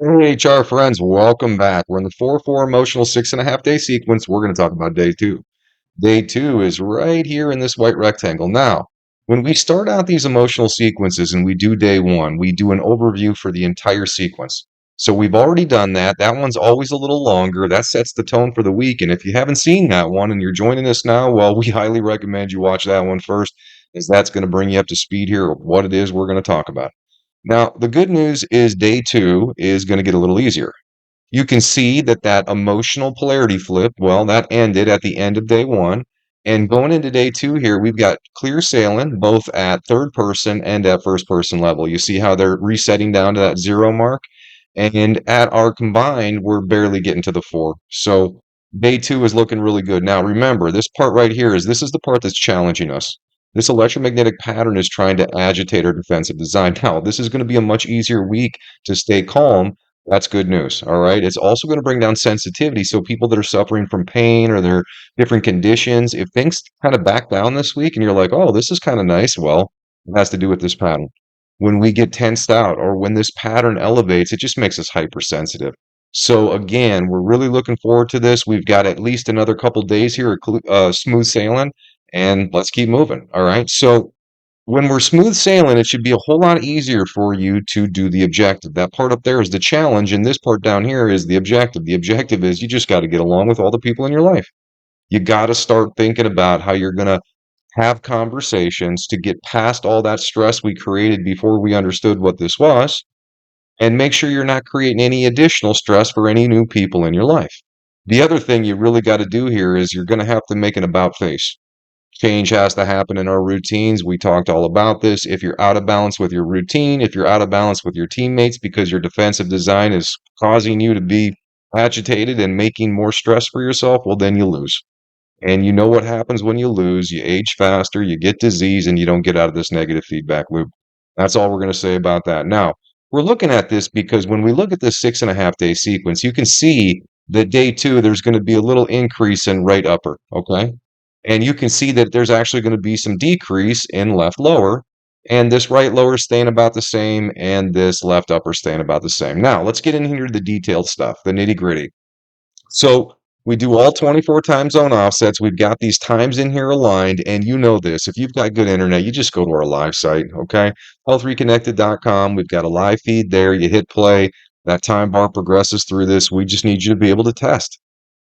Hey, HR friends, welcome back. We're in the 4-4 emotional 6.5 day sequence. We're going to talk about day two. Day two is right here in this white rectangle. Now, when we start out these emotional sequences and we do day one, we do an overview for the entire sequence. So we've already done that. That one's always a little longer. That sets the tone for the week. And if you haven't seen that one and you're joining us now, well, we highly recommend you watch that one first, as that's going to bring you up to speed here of what it is we're going to talk about. Now, the good news is day two is going to get a little easier. You can see that that emotional polarity flip, well, that ended at the end of day one. And going into day two here, we've got clear sailing both at third person and at first person level. You see how they're resetting down to that zero mark? And at our combined, we're barely getting to the four. So day two is looking really good. Now, remember, this part right here this is the part that's challenging us. This electromagnetic pattern is trying to agitate our defensive design. Now, this is going to be a much easier week to stay calm. That's good news. All right. It's also going to bring down sensitivity. So people that are suffering from pain or their different conditions, if things kind of back down this week and you're like, oh, this is kind of nice, well, it has to do with this pattern. When we get tensed out or when this pattern elevates, it just makes us hypersensitive. So again, we're really looking forward to this. We've got at least another couple days here, smooth sailing, and let's keep moving. All right. So when we're smooth sailing, it should be a whole lot easier for you to do the objective. That part up there is the challenge, and this part down here is the objective. The objective is you just got to get along with all the people in your life. You got to start thinking about how you're going to have conversations to get past all that stress we created before we understood what this was, and make sure you're not creating any additional stress for any new people in your life. The other thing you really got to do here is you're going to have to make an about face. Change has to happen in our routines. We talked all about this. If you're out of balance with your routine, if you're out of balance with your teammates because your defensive design is causing you to be agitated and making more stress for yourself, well, then you lose. And you know what happens when you lose? You age faster, you get disease, and you don't get out of this negative feedback loop. That's all we're going to say about that. Now, we're looking at this because when we look at this 6.5 day sequence, you can see that day two, there's going to be a little increase in right upper. Okay. And you can see that there's actually going to be some decrease in left lower. And this right lower staying about the same, and this left upper staying about the same. Now, let's get in here to the detailed stuff, the nitty gritty. So we do all 24 time zone offsets. We've got these times in here aligned, and you know this. If you've got good internet, you just go to our live site, okay? Healthreconnected.com. We've got a live feed there. You hit play. That time bar progresses through this. We just need you to be able to test.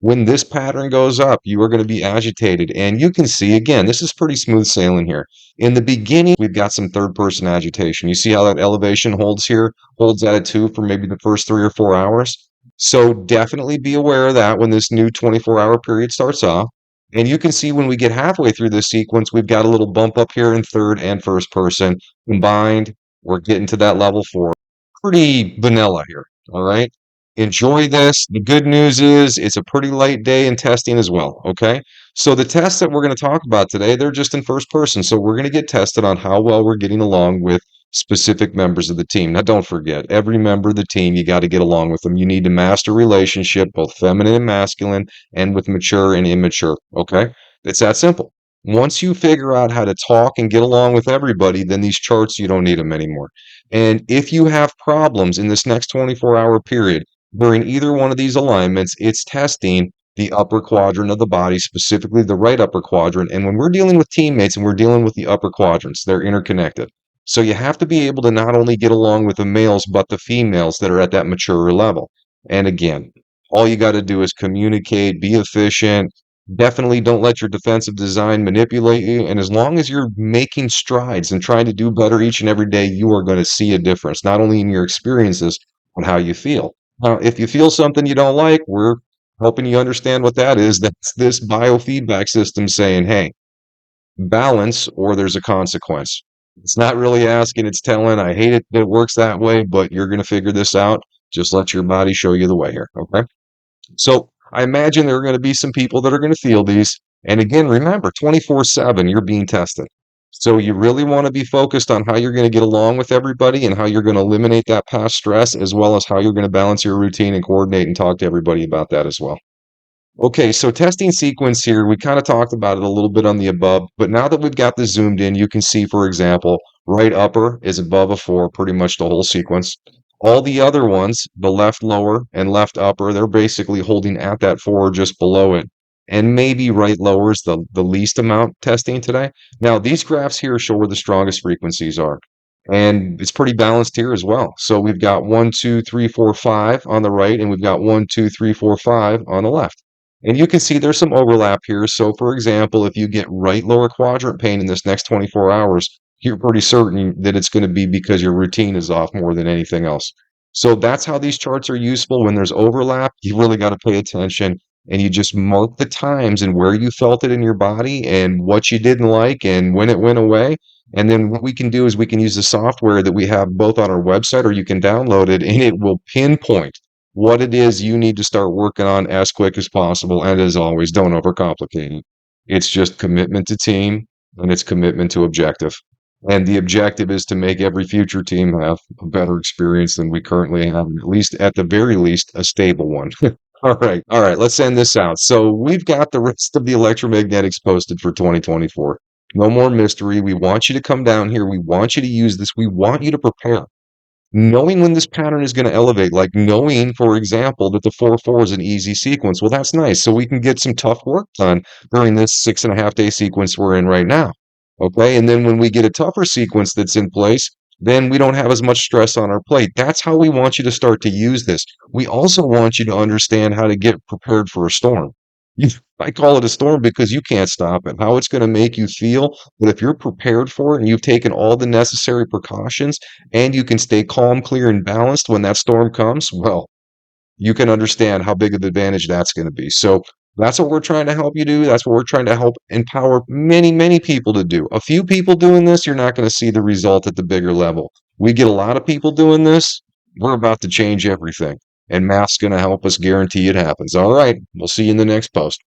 When this pattern goes up, you are going to be agitated. And you can see, again, this is pretty smooth sailing here. In the beginning, we've got some third person agitation. You see how that elevation holds here, holds at a 2 for maybe the first 3 or 4 hours. So definitely be aware of that when this new 24-hour period starts off. And you can see when we get halfway through this sequence, we've got a little bump up here in third and first person. Combined, we're getting to that level 4. Pretty vanilla here, all right? Enjoy this. The good news is it's a pretty light day in testing as well, okay? So the tests that we're going to talk about today, they're just in first person. So we're going to get tested on how well we're getting along with specific members of the team. Now, don't forget, every member of the team, you got to get along with them. You need to master relationship, both feminine and masculine, and with mature and immature, okay? It's that simple. Once you figure out how to talk and get along with everybody, then these charts, you don't need them anymore. And if you have problems in this next 24-hour period, during either one of these alignments, it's testing the upper quadrant of the body, specifically the right upper quadrant. And when we're dealing with teammates and we're dealing with the upper quadrants, they're interconnected. So you have to be able to not only get along with the males, but the females that are at that mature level. And again, all you got to do is communicate, be efficient. Definitely don't let your defensive design manipulate you. And as long as you're making strides and trying to do better each and every day, you are going to see a difference, not only in your experiences, but how you feel. Now, if you feel something you don't like, we're helping you understand what that is. That's this biofeedback system saying, hey, balance or there's a consequence. It's not really asking, it's telling. I hate it that it works that way, but you're going to figure this out. Just let your body show you the way here. Okay. So I imagine there are going to be some people that are going to feel these. And again, remember, 24/7, you're being tested. So you really want to be focused on how you're going to get along with everybody and how you're going to eliminate that past stress, as well as how you're going to balance your routine and coordinate and talk to everybody about that as well. Okay, so testing sequence here, we kind of talked about it a little bit on the above, but now that we've got this zoomed in, you can see, for example, right upper is above a 4, pretty much the whole sequence. All the other ones, the left lower and left upper, they're basically holding at that 4 or just below it. And maybe right lower is the least amount testing today. Now, these graphs here show where the strongest frequencies are. And it's pretty balanced here as well. So we've got 1, 2, 3, 4, 5 on the right, and we've got 1, 2, 3, 4, 5 on the left. And you can see there's some overlap here. So, for example, if you get right lower quadrant pain in this next 24 hours, you're pretty certain that it's going to be because your routine is off more than anything else. So that's how these charts are useful. When there's overlap, you really got to pay attention and you just mark the times and where you felt it in your body and what you didn't like and when it went away. And then what we can do is we can use the software that we have both on our website or you can download it and it will pinpoint what it is you need to start working on as quick as possible. And as always, don't overcomplicate it. It's just commitment to team and it's commitment to objective. And the objective is to make every future team have a better experience than we currently have, at least at the very least, a stable one. All right, let's end this out. So we've got the rest of the electromagnetics posted for 2024. No more mystery. We want you to come down here. We want you to use this. We want you to prepare. Knowing when this pattern is going to elevate, like knowing, for example, that the 4-4 is an easy sequence. Well, that's nice. So we can get some tough work done during this 6.5 day sequence we're in right now. Okay. And then when we get a tougher sequence that's in place, then we don't have as much stress on our plate. That's how we want you to start to use this. We also want you to understand how to get prepared for a storm. I call it a storm because you can't stop it, how it's going to make you feel. But if you're prepared for it and you've taken all the necessary precautions and you can stay calm, clear, and balanced when that storm comes, well, you can understand how big of an advantage that's going to be. So that's what we're trying to help you do. That's what we're trying to help empower many, many people to do. A few people doing this, you're not going to see the result at the bigger level. We get a lot of people doing this, we're about to change everything. And math's going to help us guarantee it happens. All right. We'll see you in the next post.